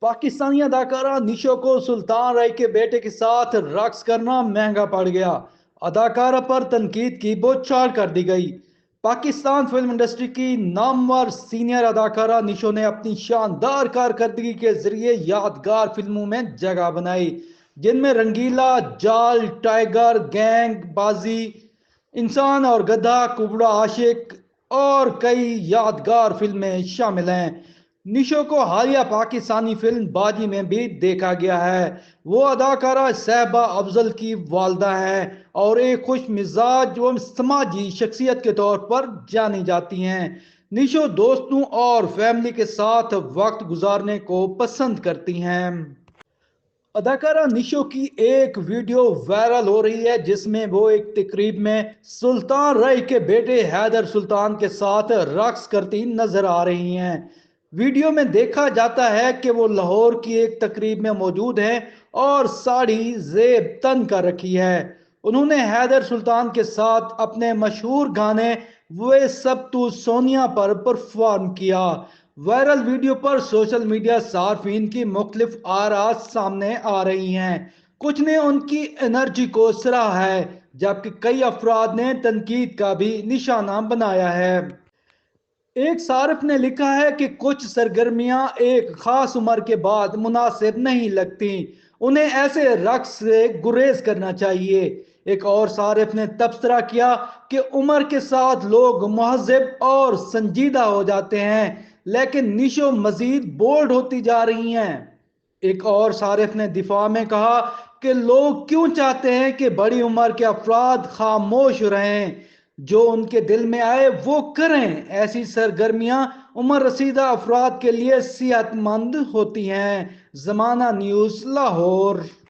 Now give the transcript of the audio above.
पाकिस्तानी अदाकारा निशो को सुल्तान राय के बेटे के साथ रक्स करना महंगा पड़ गया। अदाकारा पर तनकीद की बौछार कर दी गई। पाकिस्तान फिल्म इंडस्ट्री की नामवर सीनियर अदाकारा निशो ने अपनी शानदार कारकर्दगी के जरिए यादगार फिल्मों में जगह बनाई, जिनमें रंगीला, जाल, टाइगर, गैंग, बाजी, इंसान और गधा, कुबड़ा आशिक और कई यादगार फिल्में शामिल हैं। निशो को हालिया पाकिस्तानी फिल्म बाजी में भी देखा गया है। वो अदाकारा सहबा अफजल की वालदा हैं और एक खुश मिजाज व समाजी शख्सियत के तौर पर जानी जाती हैं। निशो दोस्तों और फैमिली के साथ वक्त गुजारने को पसंद करती हैं। अदाकारा निशो की एक वीडियो वायरल हो रही है, जिसमें वो एक तकरीब में सुल्तान रई के बेटे हैदर सुल्तान के साथ रक्स करती नजर आ रही हैं। वीडियो में देखा जाता है कि वो लाहौर की एक तकरीब में मौजूद हैं और साड़ी जेब तन कर रखी है। उन्होंने हैदर सुल्तान के साथ अपने मशहूर गाने वे सब तू सोनिया पर परफॉर्म किया। वायरल वीडियो पर सोशल मीडिया सार्फिन की मुख्तलिफ आरा सामने आ रही हैं। कुछ ने उनकी एनर्जी को सराहा है, जबकि कई अफराद ने तनकीद का भी निशाना बनाया है। एक सारिफ ने लिखा है कि कुछ सरगर्मियां एक खास उम्र के बाद मुनासिब नहीं लगती, उन्हें ऐसे रक्स से गुरेज करना चाहिए। एक और सारिफ ने तबसरा किया कि उम्र के साथ लोग महज़ब और संजीदा हो जाते हैं, लेकिन निशो मजीद बोल्ड होती जा रही हैं। एक और सारिफ ने दिफा में कहा कि लोग क्यों चाहते हैं कि बड़ी उम्र के अफराद खामोश रहें, जो उनके दिल में आए वो करें। ऐसी सरगर्मियां उम्र रसीदा अफराद के लिए सेहतमंद होती हैं। जमाना न्यूज़, लाहौर।